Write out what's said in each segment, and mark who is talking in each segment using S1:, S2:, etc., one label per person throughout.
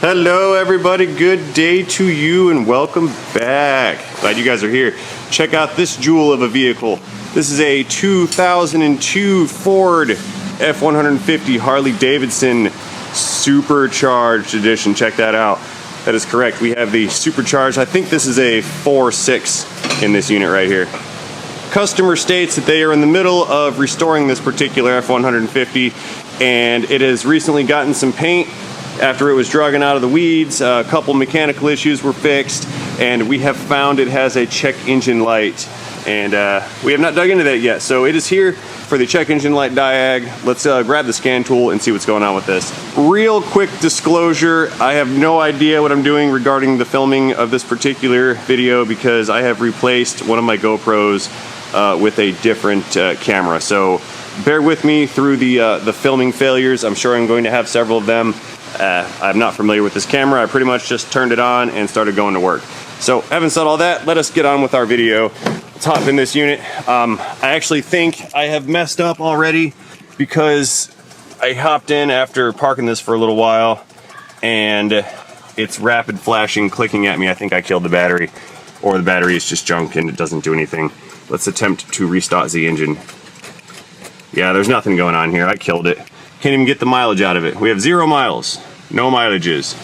S1: Hello everybody, good day to you and welcome back. Glad you guys are here. Check out this jewel of a vehicle. This is a 2002 Ford F150 Harley Davidson Supercharged edition. Check that out. That is correct. We have the Supercharged. I think this is a 4.6 in this unit right here. Customer states that they are in the middle of restoring this particular F150 and it has recently gotten some paint after it was dragging out of the weeds. A couple mechanical issues were fixed and we have found it has a check engine light, and we have not dug into that yet. So it is here for the check engine light diag. Let's grab the scan tool and see what's going on with this. Real quick disclosure, I have no idea what I'm doing regarding the filming of this particular video because I have replaced one of my GoPros with a different camera. So bear with me through the filming failures. I'm sure I'm going to have several of them. I'm not familiar with this camera. I pretty much just turned it on and started going to work. So having said all that, let us get on with our video. Let's hop in this unit. I actually think I have messed up already because I hopped in after parking this for a little while and it's rapid flashing, clicking at me. I think I killed the battery, or the battery is just junk and it doesn't do anything. Let's attempt to restart the engine. Yeah, there's nothing going on here. I killed it. Can't even get the mileage out of it. We have 0 miles, no mileages.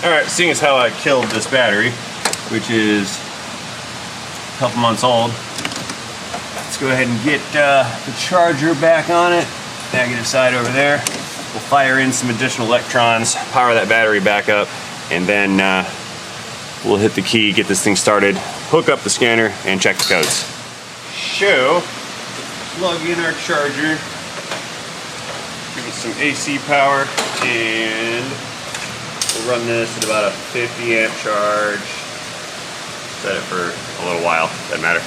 S1: All right, seeing as how I killed this battery, which is a couple months old, let's go ahead and get the charger back on it. Negative side over there. We'll fire in some additional electrons, power that battery back up, and then we'll hit the key, get this thing started, hook up the scanner, and check the codes. So, plug in our charger. Give it some AC power, and we'll run this at about a 50 amp charge. Set it for a little while, doesn't matter.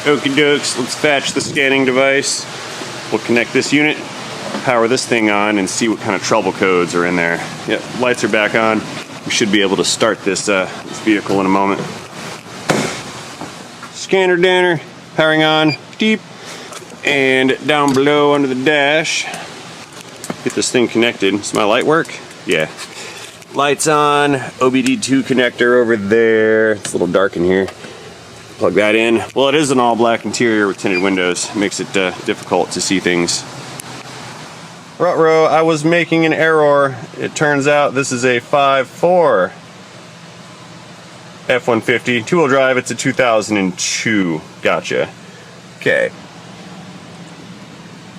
S1: Okie dokes, let's fetch the scanning device. We'll connect this unit, power this thing on, and see what kind of trouble codes are in there. Yep, lights are back on. We should be able to start this, this vehicle in a moment. Scanner danner, powering on, deep. And down below under the dash, get this thing connected. Does my light work? Yeah. Lights on, OBD2 connector over there. It's a little dark in here. Plug that in. Well, it is an all black interior with tinted windows. Makes it difficult to see things. Ruh-roh, I was making an error. It turns out this is a 5.4 F150. Two-wheel drive, it's a 2002. Gotcha. Okay.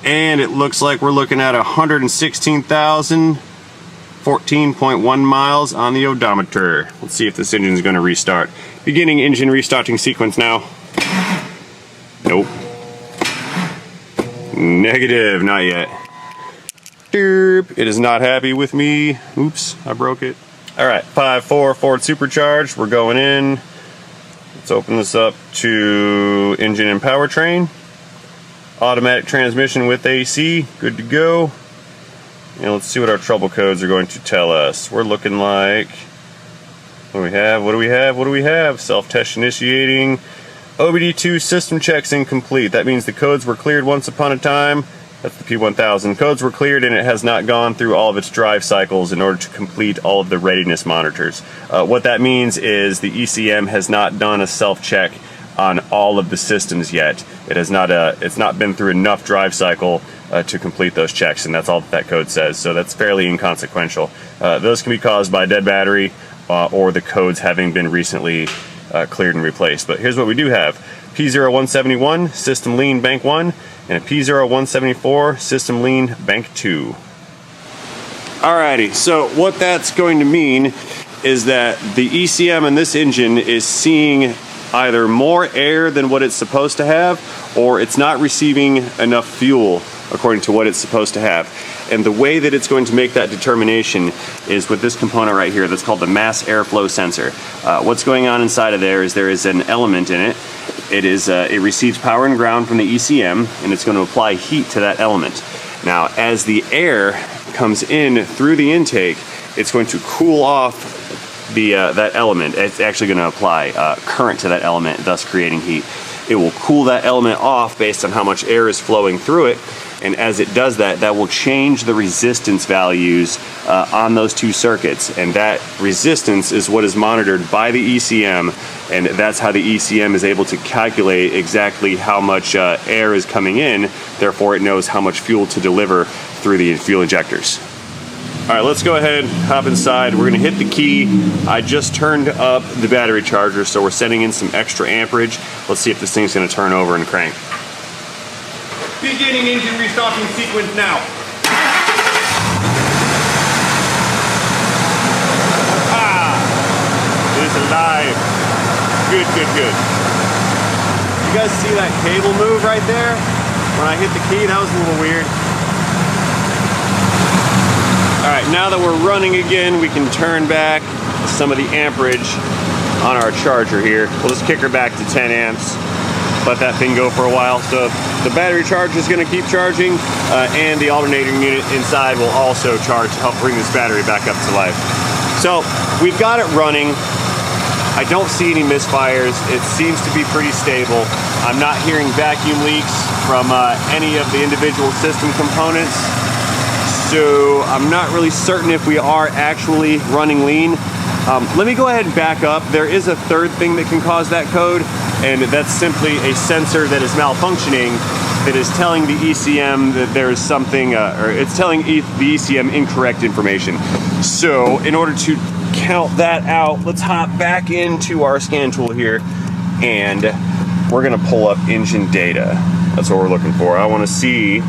S1: And it looks like we're looking at 116,000, 14.1 miles on the odometer. Let's see if this engine is going to restart. Beginning engine restarting sequence now. Nope. Negative, not yet. Derp. It is not happy with me. Oops, I broke it. All right, 5.4 Ford Supercharged. We're going in. Let's open this up to engine and powertrain. Automatic transmission with AC, good to go. And let's see what our trouble codes are going to tell us. We're looking like, what do we have? What do we have? What do we have? Self-test initiating. OBD2 system checks incomplete. That means the codes were cleared once upon a time. That's the P1000. Codes were cleared and it has not gone through all of its drive cycles in order to complete all of the readiness monitors. What that means is the ECM has not done a self-check on all of the systems yet. It has not it's not been through enough drive cycle to complete those checks, and that's all that code says. So that's fairly inconsequential. Those can be caused by dead battery or the codes having been recently cleared and replaced. But here's what we do have: P0171 system lean bank 1 and a P0174 system lean bank 2. Alrighty, so what that's going to mean is that the ECM in this engine is seeing either more air than what it's supposed to have, or it's not receiving enough fuel according to what it's supposed to have. And the way that it's going to make that determination is with this component right here that's called the mass airflow sensor. What's going on inside of there is an element in it. It receives power and ground from the ECM, and it's going to apply heat to that element. Now, as the air comes in through the intake, it's going to cool off that element. It's actually going to apply current to that element, thus creating heat. It will cool that element off based on how much air is flowing through it, And as it does that, that will change the resistance values on those two circuits. And that resistance is what is monitored by the ECM. And that's how the ECM is able to calculate exactly how much air is coming in. Therefore, it knows how much fuel to deliver through the fuel injectors. All right, let's go ahead, hop inside. We're gonna hit the key. I just turned up the battery charger, so we're setting in some extra amperage. Let's see if this thing's gonna turn over and crank. Beginning engine restarting sequence now. It is alive. Good, good, good. You guys see that cable move right there? When I hit the key, that was a little weird. All right, now that we're running again, we can turn back some of the amperage on our charger here. We'll just kick her back to 10 amps, let that thing go for a while. So the battery charger is gonna keep charging, and the alternating unit inside will also charge to help bring this battery back up to life. So we've got it running. I don't see any misfires. It seems to be pretty stable. I'm not hearing vacuum leaks from any of the individual system components. So I'm not really certain if we are actually running lean. Let me go ahead and back up. There is a third thing that can cause that code, and that's simply a sensor that is malfunctioning that is telling the ECM that there is something, or it's telling the ECM incorrect information. So in order to count that out, let's hop back into our scan tool here, and we're gonna pull up engine data. That's what we're looking for. I wanna see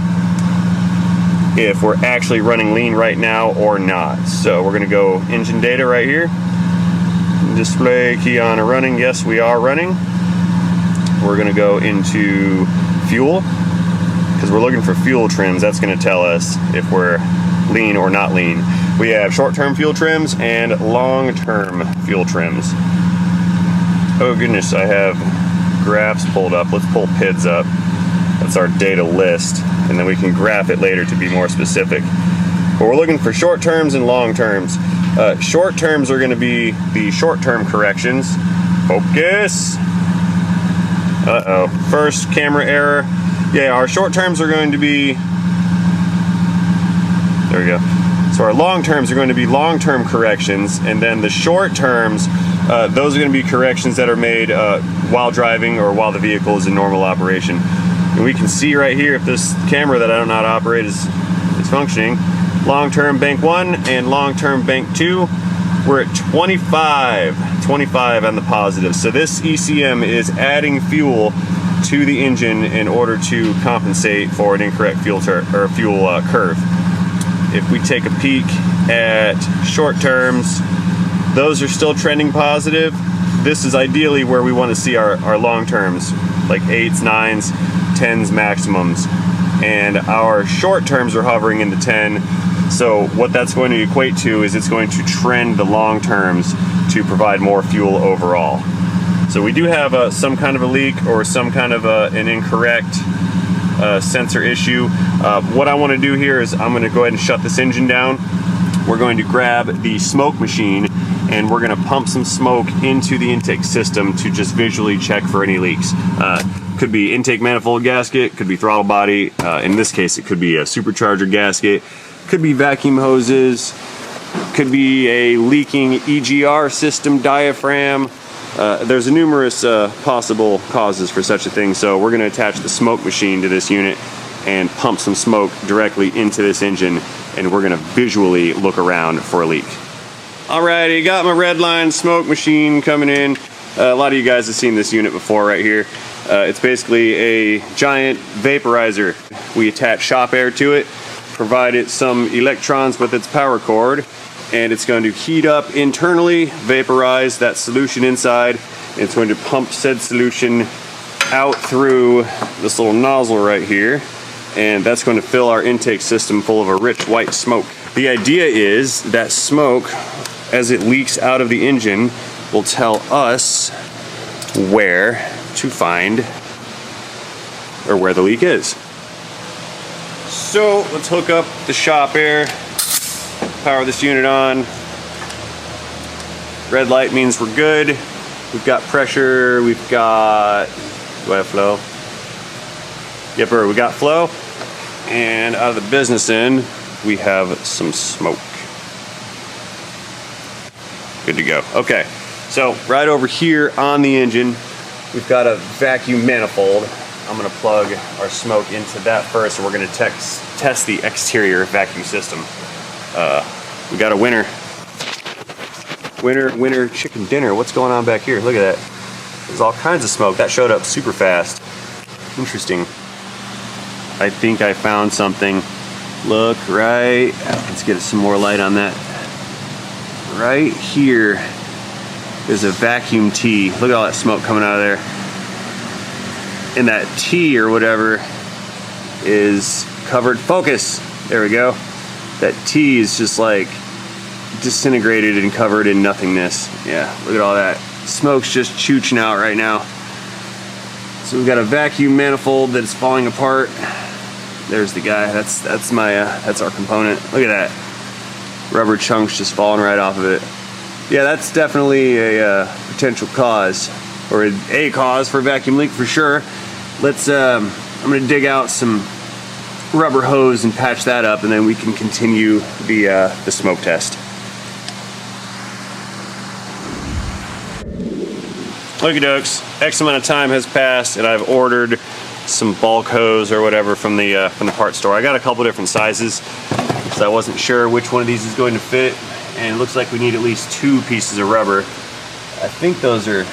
S1: if we're actually running lean right now or not. So we're gonna go engine data right here. Display key on or running. Yes, we are running. We're gonna go into fuel, because we're looking for fuel trims. That's gonna tell us if we're lean or not lean. We have short-term fuel trims and long-term fuel trims. Oh goodness, I have graphs pulled up. Let's pull PIDs up. That's our data list, and then we can graph it later to be more specific. But we're looking for short terms and long terms. Short terms are going to be the short-term corrections. Focus. Uh-oh. First camera error. Yeah, our short terms are going to be... There we go. So our long terms are going to be long-term corrections, and then the short terms, those are going to be corrections that are made while driving or while the vehicle is in normal operation. And we can see right here if this camera that I don't know how to operate is functioning. Long-term bank 1 and long-term bank 2, we're at 25 on the positive. So this ECM is adding fuel to the engine in order to compensate for an incorrect fuel curve. If we take a peek at short terms, those are still trending positive. This is ideally where we want to see our long terms, like 8s, 9s, 10s maximums, and our short terms are hovering in the 10. So what that's going to equate to is it's going to trend the long terms to provide more fuel overall. So we do have some kind of a leak or some kind of an incorrect sensor issue. What I want to do here is I'm going to go ahead and shut this engine down. We're going to grab the smoke machine and we're going to pump some smoke into the intake system to just visually check for any leaks. Could be intake manifold gasket, could be throttle body. In this case, it could be a supercharger gasket, could be vacuum hoses, could be a leaking EGR system diaphragm. There's numerous possible causes for such a thing. So we're going to attach the smoke machine to this unit and pump some smoke directly into this engine, and we're going to visually look around for a leak. Alrighty, got my red line smoke machine coming in. A lot of you guys have seen this unit before right here. It's basically a giant vaporizer. We attach shop air to it, provide it some electrons with its power cord, and it's going to heat up internally, vaporize that solution inside, and it's going to pump said solution out through this little nozzle right here, and that's going to fill our intake system full of a rich white smoke. The idea is that smoke, as it leaks out of the engine, will tell us where to find or where the leak is. So let's hook up the shop air, power this unit on. Red light means we're good. We've got pressure, we've got, do I have flow? Yep, we got flow. And out of the business end, we have some smoke. Good to go. Okay, so right over here on the engine, we've got a vacuum manifold. I'm gonna plug our smoke into that first, and we're gonna test the exterior vacuum system. We got a winner chicken dinner. What's going on back here? Look at that. There's all kinds of smoke. That showed up super fast. Interesting. I think I found something. Look right, let's get some more light on that. Right here is a vacuum tee. Look at all that smoke coming out of there. And that tee or whatever is covered. Focus. There we go. That tee is just like disintegrated and covered in nothingness. Yeah, look at all that. Smoke's just chooching out right now. So we've got a vacuum manifold that's falling apart. There's the guy. That's our component. Look at that. Rubber chunks just falling right off of it. Yeah, that's definitely a potential cause, or a cause for a vacuum leak for sure. Let's. I'm gonna dig out some rubber hose and patch that up, and then we can continue the smoke test. Okie dokes. X amount of time has passed, and I've ordered some bulk hose or whatever from the part store. I got a couple different sizes, so I wasn't sure which one of these is going to fit, and it looks like we need at least 2 pieces of rubber. I think those are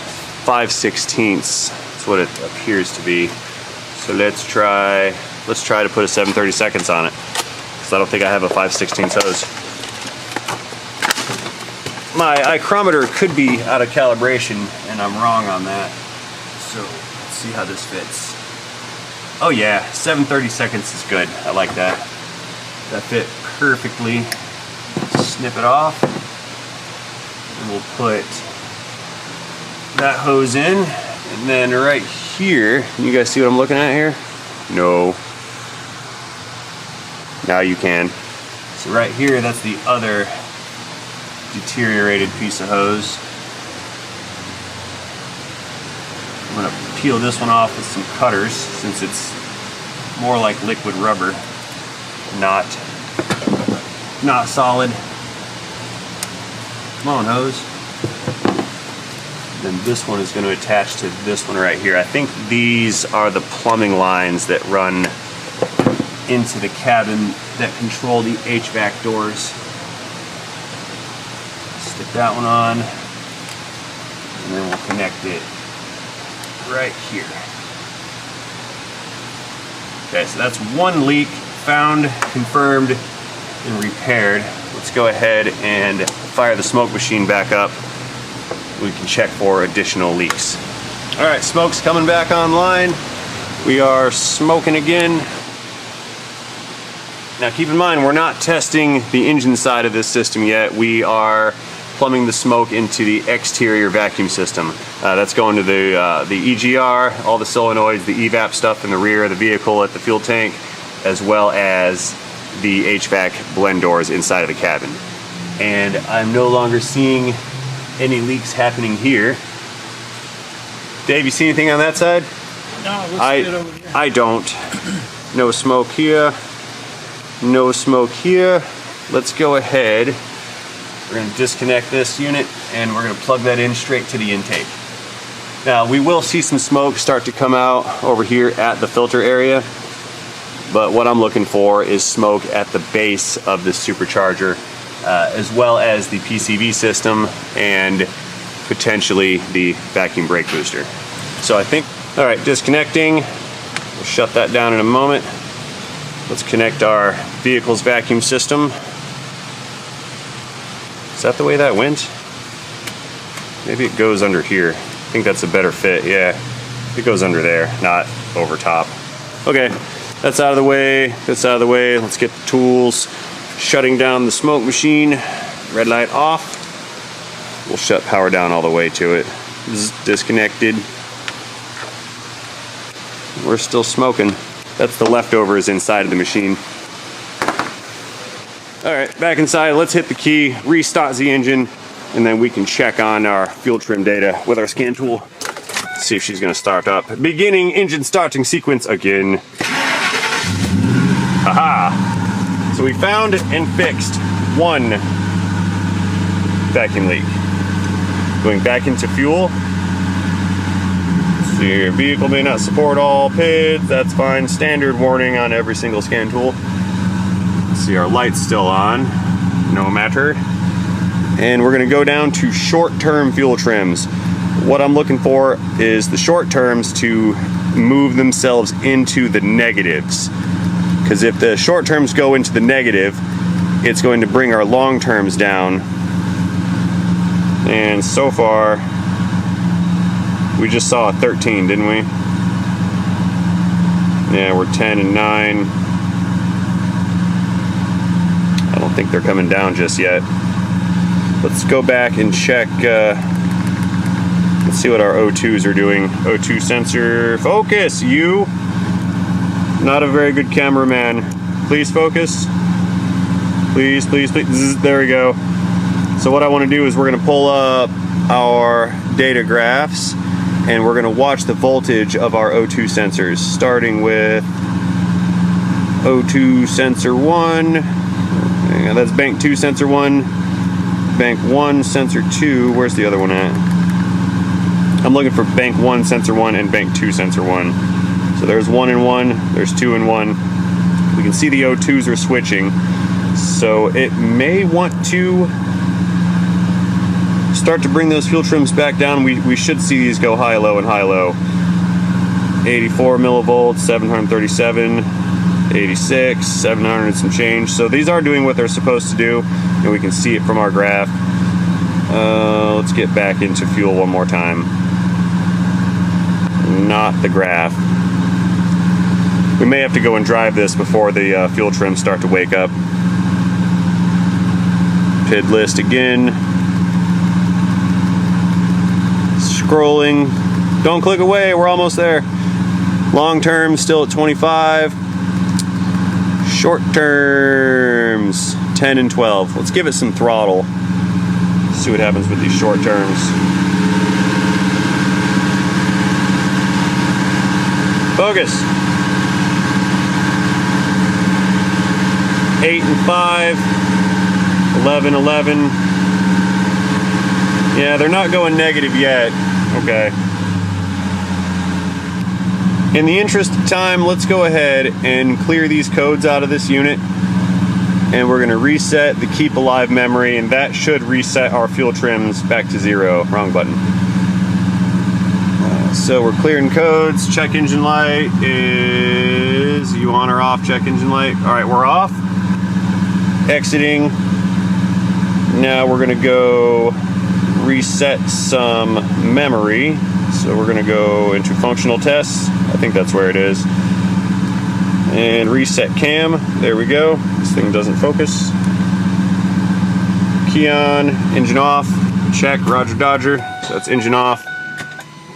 S1: 5/16. That's what it appears to be. So let's try to put a 7/32 on it, because I don't think I have a 5/16 hose. My micrometer could be out of calibration, and I'm wrong on that. So let's see how this fits. Oh yeah, 7/32 is good. I like that. That fit perfectly. Snip it off. And we'll put that hose in. And then right here, you guys see what I'm looking at here? No. Now you can. So right here, that's the other deteriorated piece of hose. I'm gonna peel this one off with some cutters, since it's more like liquid rubber, not solid. Come on, hose. Then this one is going to attach to this one right here. I think these are the plumbing lines that run into the cabin that control the HVAC doors. Stick that one on, and then we'll connect it right here. Okay, so that's one leak found, confirmed, and repaired. Let's go ahead and fire the smoke machine back up. We can check for additional leaks. All right, smoke's coming back online. We are smoking again. Now keep in mind, we're not testing the engine side of this system yet. We are plumbing the smoke into the exterior vacuum system. That's going to the EGR, all the solenoids, the evap stuff in the rear of the vehicle at the fuel tank, as well as the HVAC blend doors inside of the cabin. And I'm no longer seeing any leaks happening here. Dave, you see anything on that side?
S2: No, it looks good over here.
S1: I don't. No smoke here. No smoke here. Let's go ahead. We're going to disconnect this unit, and we're going to plug that in straight to the intake. Now, we will see some smoke start to come out over here at the filter area, but what I'm looking for is smoke at the base of the supercharger, as well as the PCV system and potentially the vacuum brake booster. So I think, all right, disconnecting. We'll shut that down in a moment. Let's connect our vehicle's vacuum system. Is that the way that went? Maybe it goes under here. I think that's a better fit. Yeah, it goes under there, not over top. Okay, that's out of the way. That's out of the way. Let's get the tools. Shutting down the smoke machine. Red light off. We'll shut power down all the way to it. This is disconnected. We're still smoking. That's the leftovers inside of the machine. All right, back inside. Let's hit the key, restart the engine, and then we can check on our fuel trim data with our scan tool. See if she's gonna start up. Beginning engine starting sequence again. Haha. So we found and fixed one vacuum leak. Going back into fuel. So your vehicle may not support all PIDs, that's fine. Standard warning on every single scan tool. See, our light's still on, no matter. And we're gonna go down to short-term fuel trims. What I'm looking for is the short terms to move themselves into the negatives. Because if the short terms go into the negative, it's going to bring our long terms down. And so far, we just saw a 13, didn't we? Yeah, we're 10 and 9. I don't think they're coming down just yet. Let's go back and check. Let's see what our O2s are doing. O2 sensor, focus, you. Not a very good cameraman. Please focus. Please, please, please. There we go. So what I want to do is we're going to pull up our data graphs and we're going to watch the voltage of our O2 sensors, starting with O2 sensor 1. Yeah, that's bank 2 sensor 1. Bank 1 sensor 2. Where's the other one at? I'm looking for bank 1 sensor 1 and bank 2 sensor 1. So there's 1 and 1, there's 2 and 1. We can see the O2s are switching. So it may want to start to bring those fuel trims back down. We should see these go high-low and high-low. 84 millivolts, 737, 86, 700 and some change. So these are doing what they're supposed to do, and we can see it from our graph. Let's get back into fuel one more time. Not the graph. We may have to go and drive this before the fuel trims start to wake up. PID list again. Scrolling. Don't click away, we're almost there. Long term still at 25. Short terms 10 and 12. Let's give it some throttle. See what happens with these short terms. Focus. 8 and 5. 11, 11. Yeah, they're not going negative yet. Okay. In the interest of time, let's go ahead and clear these codes out of this unit. And we're going to reset the keep alive memory, and that should reset our fuel trims back to 0. Wrong button. So we're clearing codes. Check engine light is you on or off? Check engine light. All right, we're off. Exiting. Now we're going to go reset some memory. So we're going to go into functional tests. I think that's where it is. And reset cam. There we go. This thing doesn't focus. Key on, engine off. Check, Roger Dodger. So that's engine off.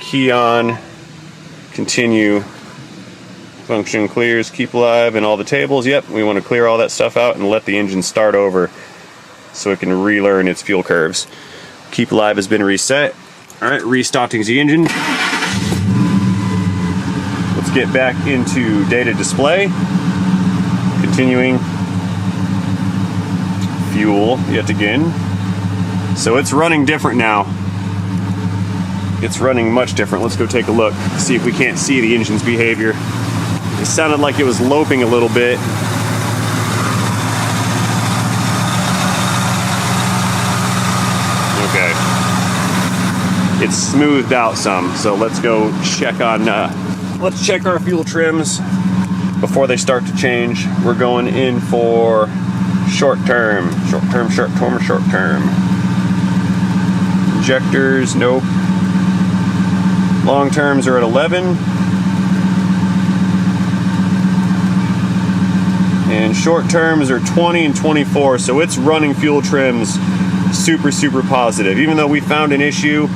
S1: Key on. Continue. Function clears, keep alive, and all the tables. Yep, we want to clear all that stuff out and let the engine start over so it can relearn its fuel curves. Keep alive has been reset. All right, restarting the engine. Let's get back into data display. Continuing. Fuel yet again. So it's running different now. It's running much different. Let's go take a look, see if we can't see the engine's behavior. It sounded like it was loping a little bit. Okay. It's smoothed out some, so let's go check on, let's check our fuel trims before they start to change. We're going in for short term. Injectors, nope. Long terms are at 11. And short terms are 20 and 24, so it's running fuel trims super positive. Even though we found an issue,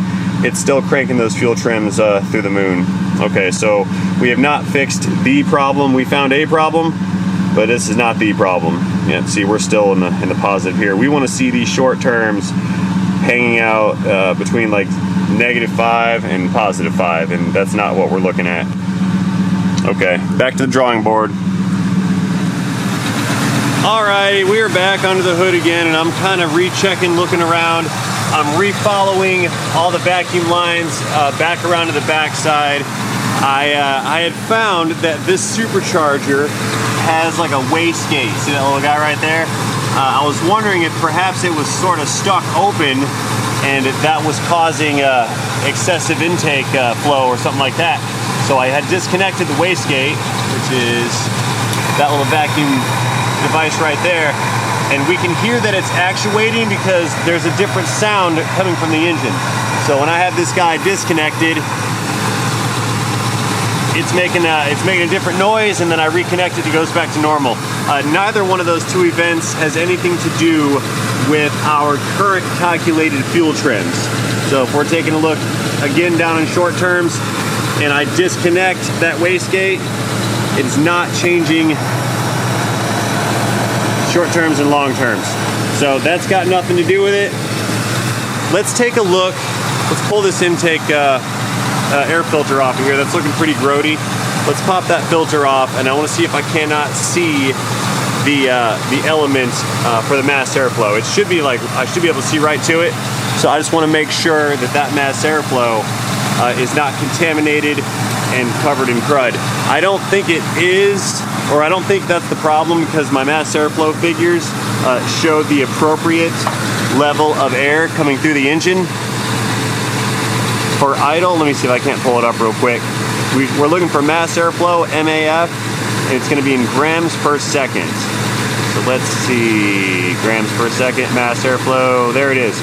S1: it's still cranking those fuel trims through the moon. Okay, so we have not fixed the problem. We found a problem, but this is not the problem. Yeah, see, we're still in the positive here. We want to see these short terms hanging out between like -5 and +5, and that's not what we're looking at. Okay, back to the drawing board. Alrighty, we are back under the hood again, and I'm kind of rechecking, looking around. I'm re-following all the vacuum lines back around to the backside. I had found that this Supercharger has like a wastegate. See that little guy right there? I was wondering if perhaps it was sort of stuck open and that was causing excessive intake flow or something like that. So I had disconnected the wastegate, which is that little vacuum device right there, and we can hear that it's actuating because there's a different sound coming from the engine. So when I have this guy disconnected, it's making a different noise, and then I reconnect it, it goes back to normal. Neither one of those two events has anything to do with our current calculated fuel trims. So if we're taking a look again down in short terms, and I disconnect that wastegate, it's not changing short terms and long terms. So that's got nothing to do with it. Let's take a look. Let's pull this intake air filter off of here. That's looking pretty grody. Let's pop that filter off, and I want to see if I cannot see the element for the mass airflow. It should be like, I should be able to see right to it. So I just want to make sure that that mass airflow is not contaminated and covered in crud. I don't think it is, or I don't think that's the problem, because my mass airflow figures showed the appropriate level of air coming through the engine. For idle, let me see if I can't pull it up real quick. We're looking for mass airflow, MAF, and it's going to be in grams per second. So let's see, grams per second, mass airflow, there it is,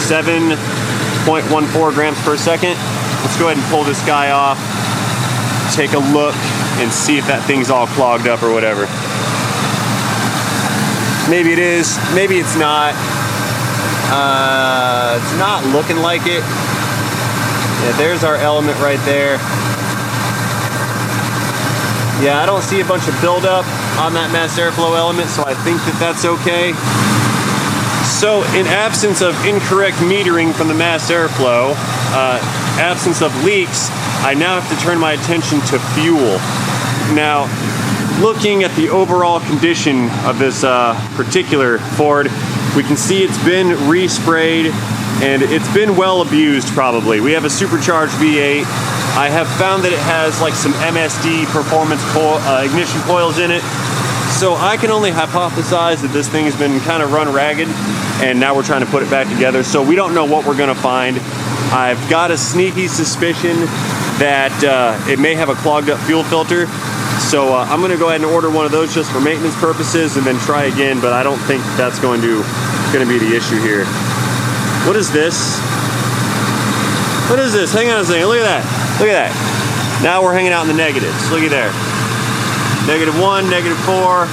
S1: 7.14 grams per second. Let's go ahead and pull this guy off, take a look, and see if that thing's all clogged up or whatever. Maybe it is, maybe it's not. It's not looking like it. Yeah, there's our element right there. Yeah, I don't see a bunch of buildup on that mass airflow element, so I think that that's okay. So in absence of incorrect metering from the mass airflow, absence of leaks, I now have to turn my attention to fuel. Now, looking at the overall condition of this particular Ford, we can see it's been resprayed and it's been well abused probably. We have a supercharged V8. I have found that it has like some MSD performance ignition coils in it. So I can only hypothesize that this thing has been kind of run ragged, and now we're trying to put it back together. So we don't know what we're gonna find. I've got a sneaky suspicion that it may have a clogged up fuel filter. So I'm gonna go ahead and order one of those just for maintenance purposes and then try again, but I don't think that's gonna be the issue here. What is this? What is this? Hang on a second, look at that. Look at that. Now we're hanging out in the negatives. Look at there. -1, -4.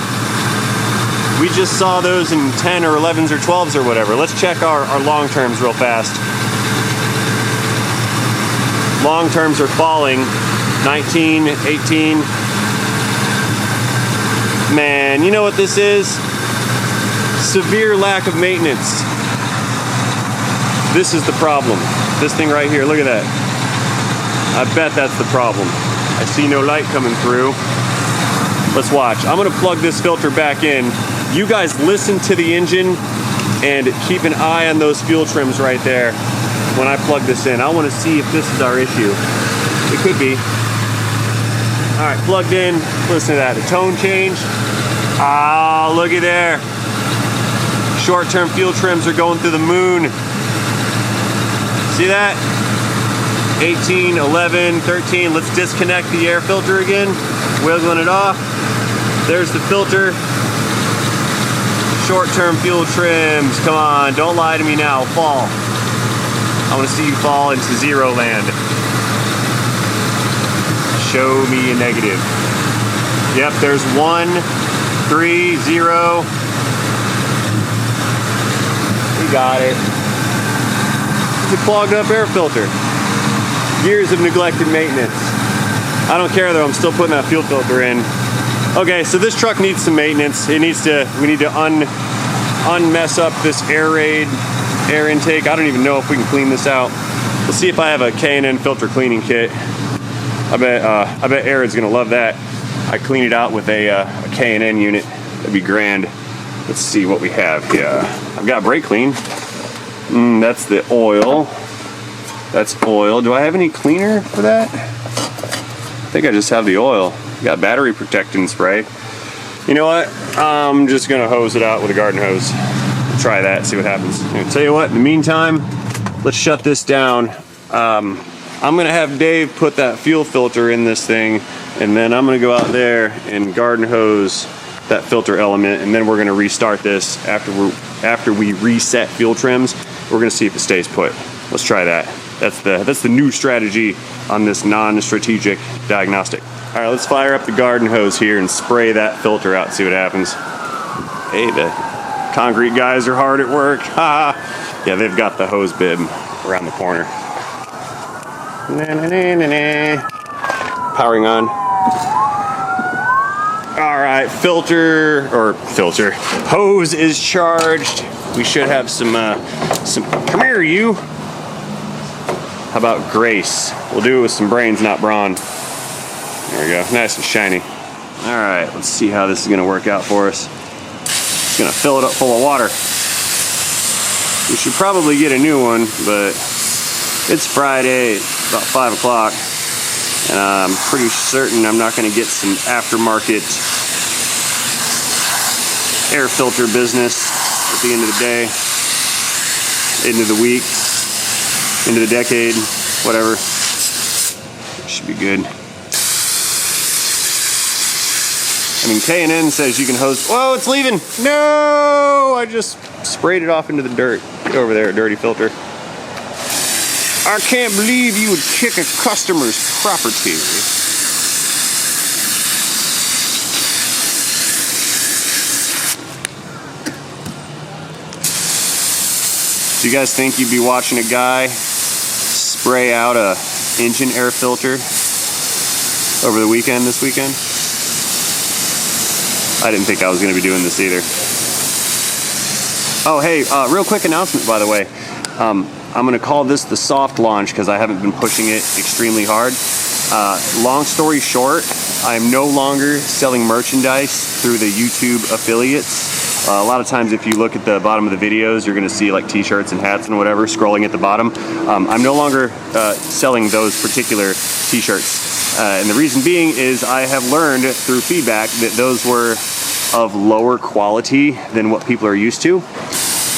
S1: We just saw those in 10 or 11s or 12s or whatever. Let's check our long terms real fast. Long terms are falling. 19, 18. Man, you know what this is? Severe lack of maintenance. This is the problem. This thing right here, look at that. I bet that's the problem. I see no light coming through. Let's watch. I'm gonna plug this filter back in. You guys listen to the engine and keep an eye on those fuel trims right there when I plug this in. I wanna see if this is our issue. It could be. All right, plugged in. Listen to that, the tone change. Ah, looky there. Short-term fuel trims are going through the moon. See that? 18, 11, 13. Let's disconnect the air filter again. Wiggling it off. There's the filter. Short-term fuel trims. Come on, don't lie to me now. Fall. I want to see you fall into zero land. Show me a negative. Yep, there's 1, 3, 0. We got it. It's a clogged up air filter. Years of neglected maintenance. I don't care though, I'm still putting that fuel filter in. Okay, so this truck needs some maintenance. We need to unmess up this air intake. I don't even know if we can clean this out. We'll see if I have a K&N filter cleaning kit. I bet Aaron's gonna love that. I clean it out with a K&N unit. That'd be grand. Let's see what we have here. I've got brake clean. That's the oil. That's oil. Do I have any cleaner for that? I think I just have the oil. Got battery protectant spray. You know what? I'm just gonna hose it out with a garden hose. Try that, see what happens. I'll tell you what, in the meantime, let's shut this down. I'm gonna have Dave put that fuel filter in this thing, and then I'm gonna go out there and garden hose that filter element, and then we're gonna restart this after we reset fuel trims. We're gonna see if it stays put. Let's try that. That's the new strategy on this non-strategic diagnostic. All right, let's fire up the garden hose here and spray that filter out, see what happens. Hey, the concrete guys are hard at work. Yeah, they've got the hose bib around the corner. Powering on. All right, hose is charged. We should have some, come here, you. How about grace? We'll do it with some brains, not brawn. There we go, nice and shiny. All right, let's see how this is gonna work out for us. It's gonna fill it up full of water. We should probably get a new one, but it's Friday, it's about 5 o'clock, and I'm pretty certain I'm not gonna get some aftermarket air filter business at the end of the day, end of the week, end of the decade, whatever. Should be good. I mean, K&N says you can hose. Whoa, it's leaving. No, I just sprayed it off into the dirt. Get over there, dirty filter. I can't believe you would kick a customer's property. Do you guys think you'd be watching a guy spray out a engine air filter over the weekend, this weekend? I didn't think I was going to be doing this either. Oh, hey, real quick announcement, by the way. I'm going to call this the soft launch because I haven't been pushing it extremely hard. Long story short, I am no longer selling merchandise through the YouTube affiliates. A lot of times if you look at the bottom of the videos, you're going to see like t-shirts and hats and whatever scrolling at the bottom. I'm no longer selling those particular t-shirts. And the reason being is I have learned through feedback that those were of lower quality than what people are used to.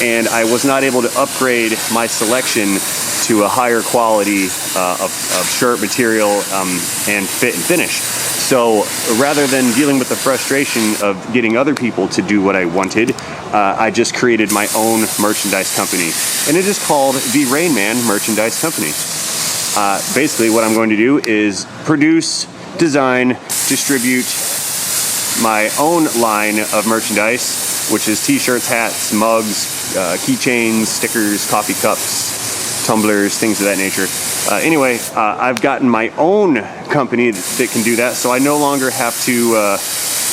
S1: And I was not able to upgrade my selection to a higher quality of shirt material and fit and finish. So rather than dealing with the frustration of getting other people to do what I wanted, I just created my own merchandise company. And it is called the Rainman Merchandise Company. Basically what I'm going to do is produce, design, distribute my own line of merchandise, which is t-shirts, hats, mugs, keychains, stickers, coffee cups, tumblers, things of that nature. Anyway, I've gotten my own company that can do that, so I no longer have to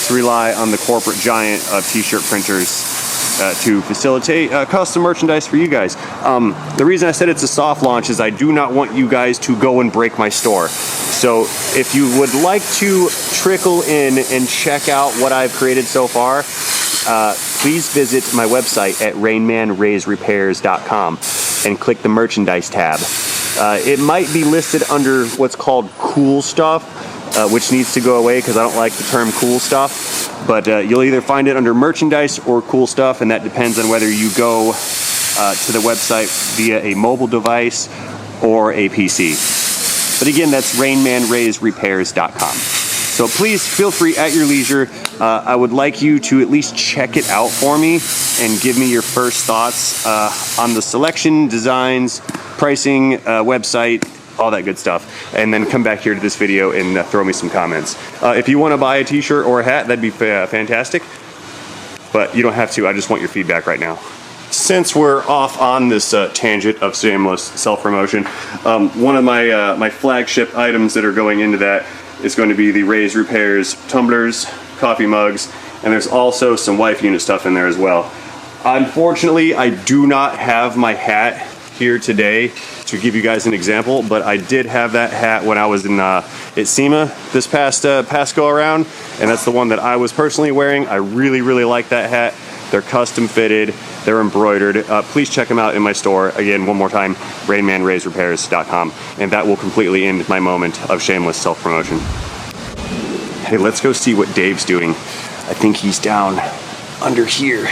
S1: rely on the corporate giant of t-shirt printers to facilitate custom merchandise for you guys. The reason I said it's a soft launch is I do not want you guys to go and break my store. So if you would like to trickle in and check out what I've created so far, please visit my website at rainmanraysrepairs.com and click the merchandise tab. It might be listed under what's called cool stuff, which needs to go away because I don't like the term cool stuff. But you'll either find it under merchandise or cool stuff, and that depends on whether you go to the website via a mobile device or a PC. But again, that's rainmanraysrepairs.com. So please feel free at your leisure. I would like you to at least check it out for me and give me your first thoughts on the selection, designs, pricing, website, all that good stuff, and then come back here to this video and throw me some comments. If you want to buy a t-shirt or a hat, that'd be fantastic, but you don't have to. I just want your feedback right now. Since we're off on this tangent of shameless self-promotion, one of my flagship items that are going into that is going to be the Rays Repairs tumblers, coffee mugs, and there's also some wife unit stuff in there as well. Unfortunately, I do not have my hat here today to give you guys an example, but I did have that hat when I was in at SEMA this past go around, and that's the one that I was personally wearing. I really like that hat. They're custom fitted, they're embroidered. Please check them out in my store. Again, one more time, rainmanraysrepairs.com, and that will completely end my moment of shameless self-promotion. Hey, let's go see what Dave's doing. I think he's down under here.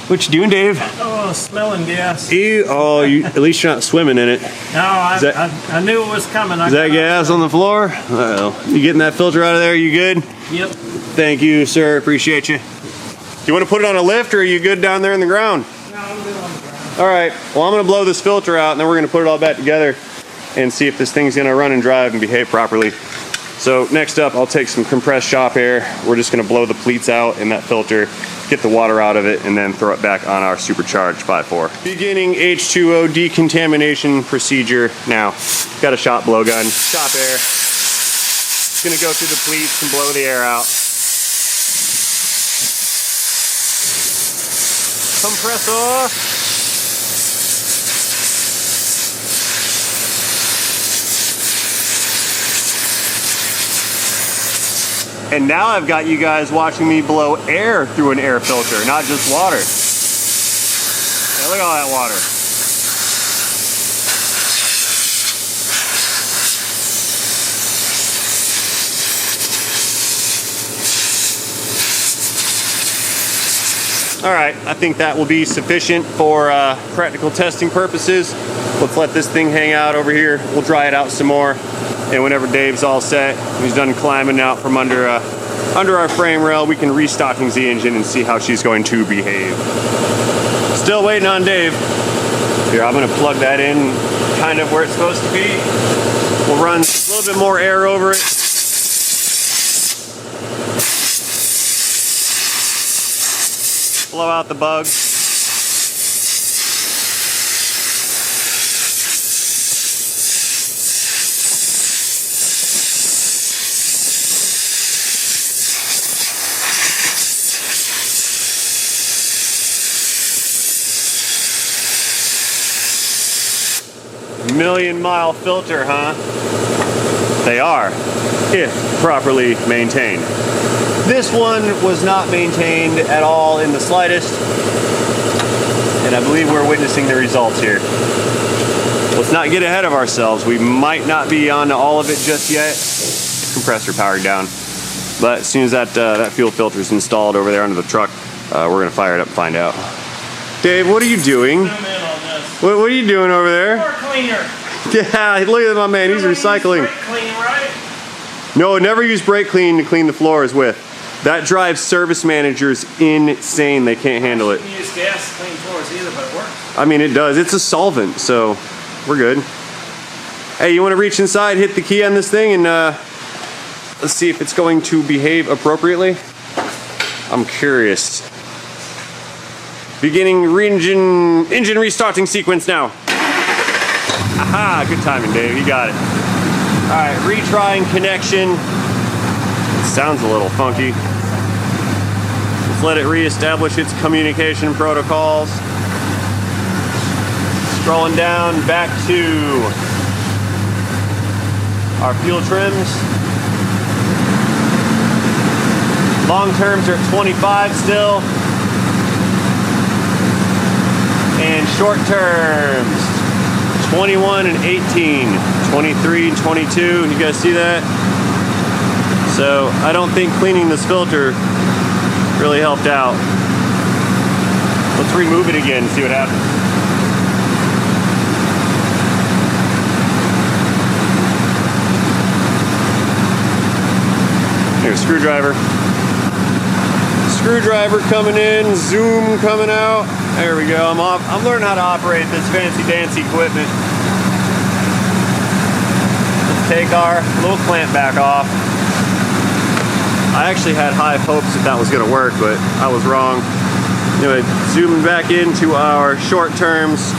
S1: What you doing, Dave?
S2: Oh, smelling gas.
S1: Ew. Oh, at least you're not swimming in it.
S2: No, I knew it was coming.
S1: Is that gas on the floor? Uh-oh. You getting that filter out of there? You good?
S2: Yep.
S1: Thank you, sir. Appreciate you. Do you want to put it on a lift, or are you good down there in the ground?
S2: No, I'm good on the ground.
S1: All right. Well, I'm going to blow this filter out, and then we're going to put it all back together and see if this thing's going to run and drive and behave properly. So next up, I'll take some compressed shop air. We're just gonna blow the pleats out in that filter, get the water out of it, and then throw it back on our Supercharged 5.4. Beginning H2O decontamination procedure now. Got a shop blow gun, shop air. It's gonna go through the pleats and blow the air out. Compressor. And now I've got you guys watching me blow air through an air filter, not just water. Yeah, look at all that water. All right, I think that will be sufficient for practical testing purposes. Let's let this thing hang out over here. We'll dry it out some more. And whenever Dave's all set, he's done climbing out from under our frame rail, we can restock the engine and see how she's going to behave. Still waiting on Dave. Here, I'm gonna plug that in kind of where it's supposed to be. We'll run a little bit more air over it. Blow out the bugs. Million-mile filter, huh? They are, if properly maintained. This one was not maintained at all in the slightest, and I believe we're witnessing the results here. Let's not get ahead of ourselves. We might not be on all of it just yet. Compressor powered down. But as soon as that fuel filter is installed over there under the truck, we're gonna fire it up and find out. Dave, what are you doing? What are you doing over there?
S2: Floor cleaner.
S1: Yeah, look at my man, he's recycling.
S2: Brake clean, right?
S1: No, never use brake clean to clean the floors with. That drives service managers insane. They can't handle it.
S2: You can use gas to clean floors either, but it works.
S1: I mean, it does. It's a solvent, so we're good. Hey, you want to reach inside, hit the key on this thing, and let's see if it's going to behave appropriately. I'm curious. Beginning engine restarting sequence now. Aha, good timing, Dave, you got it. All right, retrying connection. It sounds a little funky. Let's let it reestablish its communication protocols. Scrolling down back to our fuel trims. Long terms are at 25 still. And short terms, 21 and 18, 23 and 22, you guys see that? So I don't think cleaning this filter really helped out. Let's remove it again and see what happens. Here's a screwdriver. Screwdriver coming in, zoom coming out. There we go, I'm learning how to operate this fancy dancy equipment. Let's take our little clamp back off. I actually had high hopes that was gonna work, but I was wrong. Anyway, zooming back into our short terms.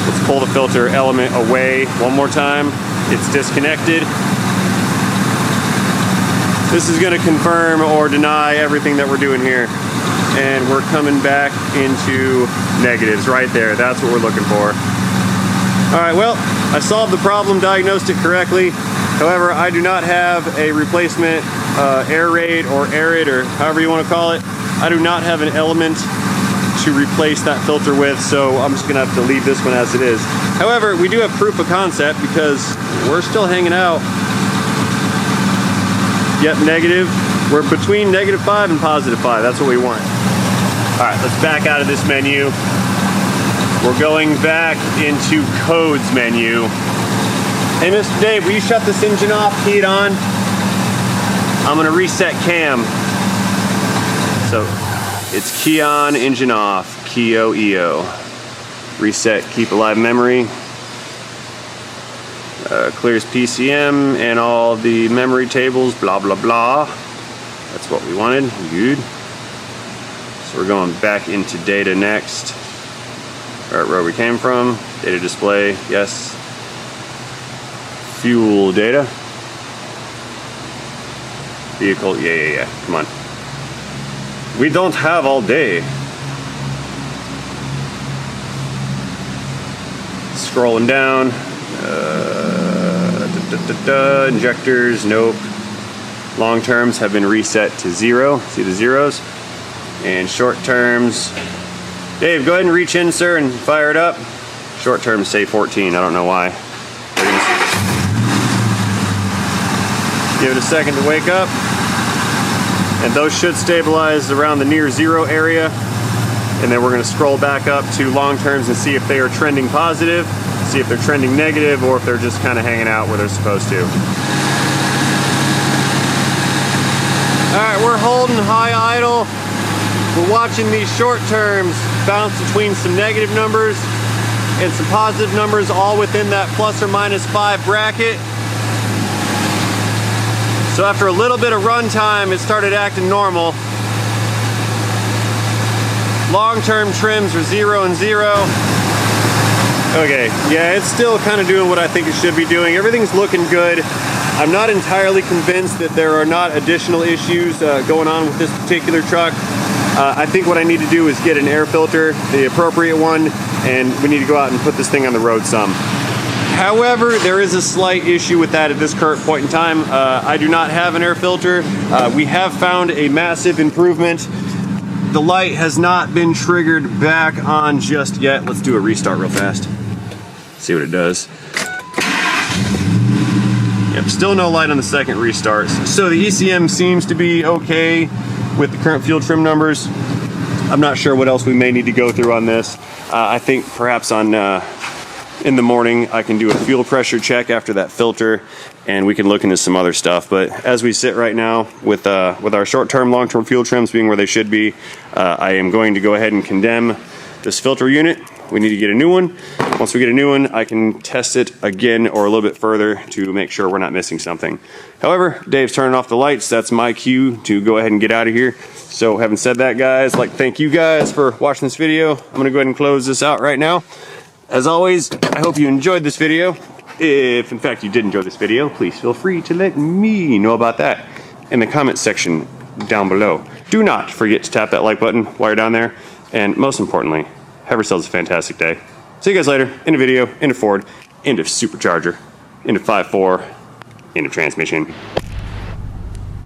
S1: Let's pull the filter element away one more time. It's disconnected. This is gonna confirm or deny everything that we're doing here. And we're coming back into negatives right there. That's what we're looking for. Alright, well, I solved the problem, diagnosed it correctly. However, I do not have a replacement air raid or arid or however you want to call it. I do not have an element to replace that filter with, so I'm just gonna have to leave this one as it is. However, we do have proof of concept because we're still hanging out. Yep, negative. We're between -5 and +5. That's what we want. Alright, let's back out of this menu. We're going back into codes menu. Hey, Mr. Dave, will you shut this engine off, key it on? I'm gonna reset cam. So, it's key on, engine off, key EO. Reset, keep alive memory. Clears PCM and all the memory tables, blah, blah, blah. That's what we wanted, good. So we're going back into data next. Alright, where we came from, data display, yes. Fuel data. Vehicle, yeah, come on. We don't have all day. Scrolling down. Injectors, nope. Long terms have been reset to 0. See the zeros? And short terms. Dave, go ahead and reach in, sir, and fire it up. Short terms say 14. I don't know why. Give it a second to wake up. And those should stabilize around the near 0 area. And then we're going to scroll back up to long terms and see if they are trending positive, see if they're trending negative, or if they're just kind of hanging out where they're supposed to. Alright, we're holding high idle. We're watching these short terms bounce between some negative numbers and some positive numbers, all within that ±5 bracket. So after a little bit of runtime, it started acting normal. Long-term trims are 0 and 0. Okay, yeah, it's still kind of doing what I think it should be doing. Everything's looking good. I'm not entirely convinced that there are not additional issues going on with this particular truck. I think what I need to do is get an air filter, the appropriate one, and we need to go out and put this thing on the road some. However, there is a slight issue with that at this current point in time. I do not have an air filter. We have found a massive improvement. The light has not been triggered back on just yet. Let's do a restart real fast. See what it does. Yep, still no light on the second restart. So the ECM seems to be okay with the current fuel trim numbers. I'm not sure what else we may need to go through on this. I think perhaps on in the morning I can do a fuel pressure check after that filter, and we can look into some other stuff. But as we sit right now with our short-term, long-term fuel trims being where they should be, I am going to go ahead and condemn this filter unit. We need to get a new one. Once we get a new one, I can test it again or a little bit further to make sure we're not missing something. However, Dave's turning off the lights. That's my cue to go ahead and get out of here. So having said that, guys, I'd like to thank you guys for watching this video. I'm gonna go ahead and close this out right now. As always, I hope you enjoyed this video. If in fact you did enjoy this video, please feel free to let me know about that in the comment section down below. Do not forget to tap that like button while you're down there. And most importantly, have yourselves a fantastic day. See you guys later. End of video, end of Ford, end of Supercharger, end of 5.4, end of transmission.